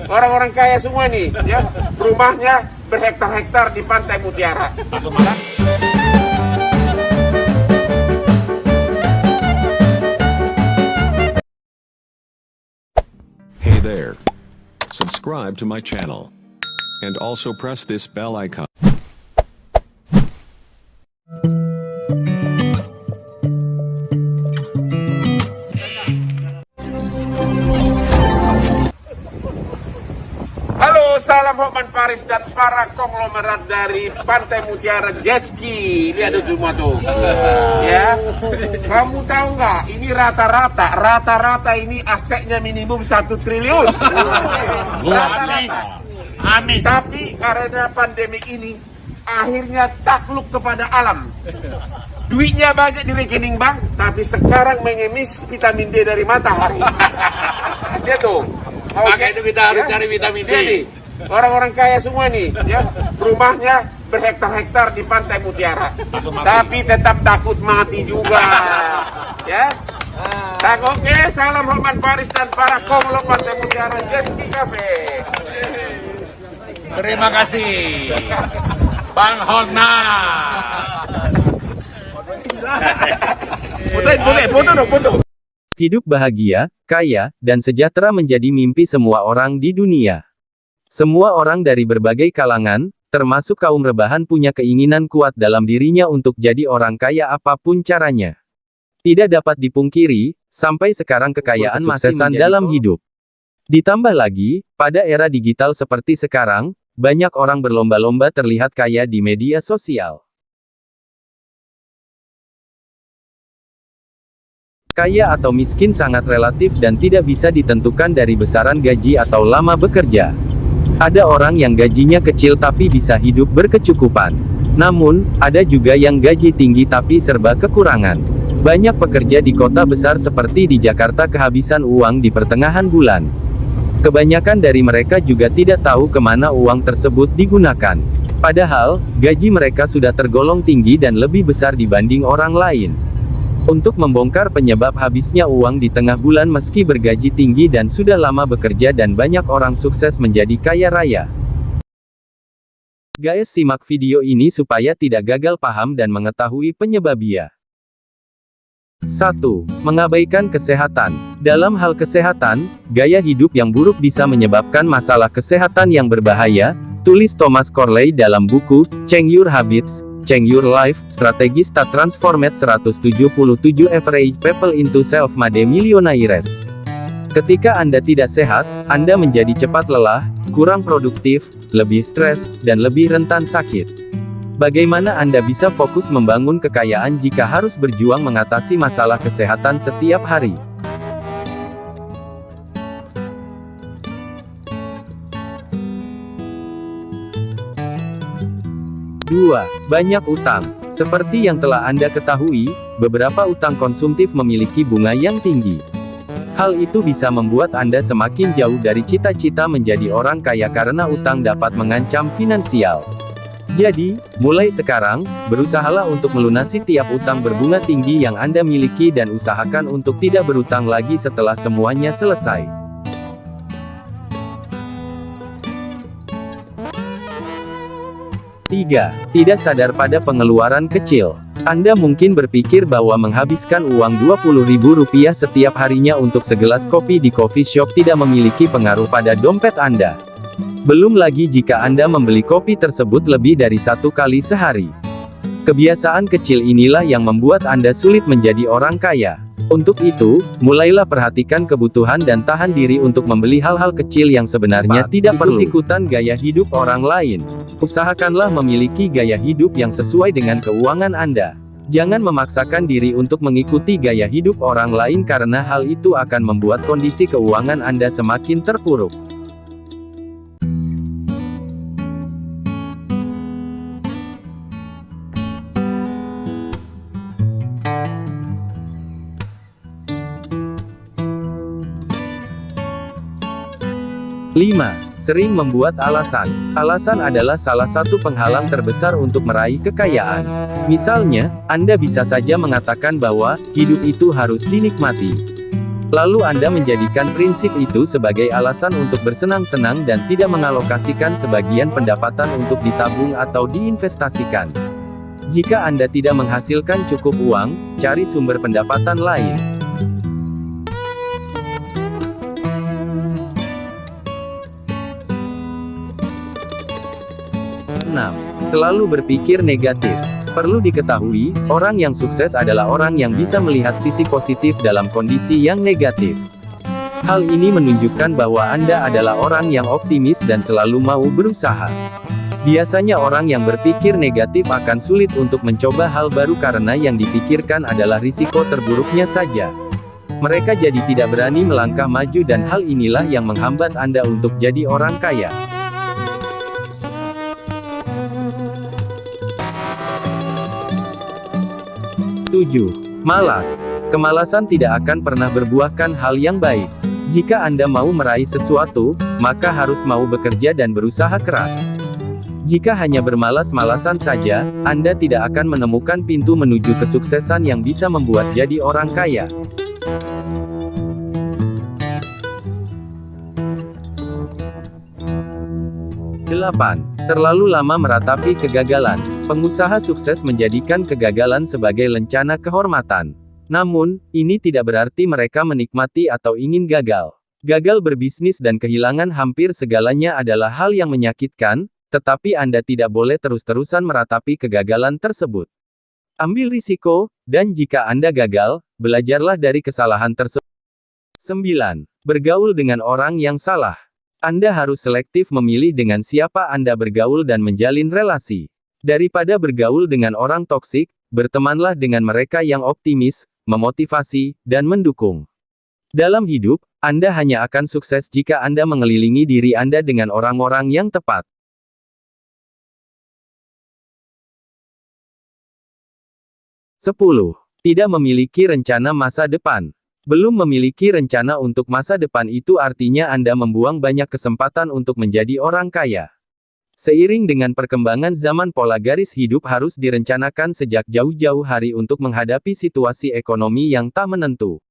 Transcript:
orang-orang kaya semua nih, ya, rumahnya berhektar-hektar di Pantai Mutiara. Hey there. Subscribe to my channel. And also press this bell icon. Halo, salam Hotman Paris dan para konglomerat dari Pantai Mutiara Jet Ski. Lihat tuh semua tuh. Ya. Kamu tahu nggak? Ini rata-rata ini asetnya minimum 1 triliun. Rata-rata. Amin. Tapi karena pandemi ini akhirnya takluk kepada alam. Duitnya banyak di rekening bank, tapi sekarang mengemis vitamin D dari matahari. Lihat tuh. Maka itu kita harus cari vitamin D. Nih, orang-orang kaya semua nih, ya, rumahnya berhektar-hektar di Pantai Mutiara. Tapi tetap takut mati juga. Ya. Oke, salam Hotman Paris dan para konglomerat Pantai Mutiara Jet Ski Cafe. Terima kasih, Bang Hotman. Foto. Hidup bahagia, kaya, dan sejahtera menjadi mimpi semua orang di dunia. Semua orang dari berbagai kalangan, termasuk kaum rebahan punya keinginan kuat dalam dirinya untuk jadi orang kaya apapun caranya. Tidak dapat dipungkiri, sampai sekarang kekayaan masih menjadi dalam hidup. Ditambah lagi, pada era digital seperti sekarang, banyak orang berlomba-lomba terlihat kaya di media sosial. Kaya atau miskin sangat relatif dan tidak bisa ditentukan dari besaran gaji atau lama bekerja. Ada orang yang gajinya kecil tapi bisa hidup berkecukupan. Namun, ada juga yang gaji tinggi tapi serba kekurangan. Banyak pekerja di kota besar seperti di Jakarta kehabisan uang di pertengahan bulan. Kebanyakan dari mereka juga tidak tahu kemana uang tersebut digunakan. Padahal, gaji mereka sudah tergolong tinggi dan lebih besar dibanding orang lain. Untuk membongkar penyebab habisnya uang di tengah bulan meski bergaji tinggi dan sudah lama bekerja dan banyak orang sukses menjadi kaya raya. Guys, simak video ini supaya tidak gagal paham dan mengetahui penyebabnya. 1. Mengabaikan kesehatan. Dalam hal kesehatan, gaya hidup yang buruk bisa menyebabkan masalah kesehatan yang berbahaya, tulis Thomas Corley dalam buku, Change Your Habits, Change Your Life, Strategies that Transformed 177 Average People into Self-Made Millionaires. Ketika Anda tidak sehat, Anda menjadi cepat lelah, kurang produktif, lebih stres, dan lebih rentan sakit. Bagaimana Anda bisa fokus membangun kekayaan jika harus berjuang mengatasi masalah kesehatan setiap hari? Dua, banyak utang. Seperti yang telah Anda ketahui, beberapa utang konsumtif memiliki bunga yang tinggi. Hal itu bisa membuat Anda semakin jauh dari cita-cita menjadi orang kaya karena utang dapat mengancam finansial. Jadi, mulai sekarang, berusahalah untuk melunasi tiap utang berbunga tinggi yang Anda miliki dan usahakan untuk tidak berutang lagi setelah semuanya selesai. 3. Tidak sadar pada pengeluaran kecil. Anda mungkin berpikir bahwa menghabiskan uang Rp20.000 setiap harinya untuk segelas kopi di coffee shop tidak memiliki pengaruh pada dompet Anda. Belum lagi jika Anda membeli kopi tersebut lebih dari 1 kali sehari. Kebiasaan kecil inilah yang membuat Anda sulit menjadi orang kaya. Untuk itu, mulailah perhatikan kebutuhan dan tahan diri untuk membeli hal-hal kecil yang sebenarnya tidak perlu ikutan gaya hidup orang lain. Usahakanlah memiliki gaya hidup yang sesuai dengan keuangan Anda. Jangan memaksakan diri untuk mengikuti gaya hidup orang lain karena hal itu akan membuat kondisi keuangan Anda semakin terpuruk. 5. Sering membuat alasan. Alasan adalah salah satu penghalang terbesar untuk meraih kekayaan. Misalnya, Anda bisa saja mengatakan bahwa hidup itu harus dinikmati. Lalu Anda menjadikan prinsip itu sebagai alasan untuk bersenang-senang dan tidak mengalokasikan sebagian pendapatan untuk ditabung atau diinvestasikan. Jika Anda tidak menghasilkan cukup uang, cari sumber pendapatan lain. 6. Selalu berpikir negatif. Perlu diketahui, orang yang sukses adalah orang yang bisa melihat sisi positif dalam kondisi yang negatif. Hal ini menunjukkan bahwa Anda adalah orang yang optimis dan selalu mau berusaha. Biasanya orang yang berpikir negatif akan sulit untuk mencoba hal baru karena yang dipikirkan adalah risiko terburuknya saja. Mereka jadi tidak berani melangkah maju dan hal inilah yang menghambat Anda untuk jadi orang kaya. 7. Malas. Kemalasan tidak akan pernah berbuahkan hal yang baik. Jika Anda mau meraih sesuatu, maka harus mau bekerja dan berusaha keras. Jika hanya bermalas-malasan saja, Anda tidak akan menemukan pintu menuju kesuksesan yang bisa membuat jadi orang kaya. 8. Terlalu lama meratapi kegagalan. Pengusaha sukses menjadikan kegagalan sebagai lencana kehormatan. Namun, ini tidak berarti mereka menikmati atau ingin gagal. Gagal berbisnis dan kehilangan hampir segalanya adalah hal yang menyakitkan, tetapi Anda tidak boleh terus-terusan meratapi kegagalan tersebut. Ambil risiko, dan jika Anda gagal, belajarlah dari kesalahan tersebut. 9. Bergaul dengan orang yang salah. Anda harus selektif memilih dengan siapa Anda bergaul dan menjalin relasi. Daripada bergaul dengan orang toksik, bertemanlah dengan mereka yang optimis, memotivasi, dan mendukung. Dalam hidup, Anda hanya akan sukses jika Anda mengelilingi diri Anda dengan orang-orang yang tepat. 10. Tidak memiliki rencana masa depan. Belum memiliki rencana untuk masa depan itu artinya Anda membuang banyak kesempatan untuk menjadi orang kaya. Seiring dengan perkembangan zaman, pola garis hidup harus direncanakan sejak jauh-jauh hari untuk menghadapi situasi ekonomi yang tak menentu.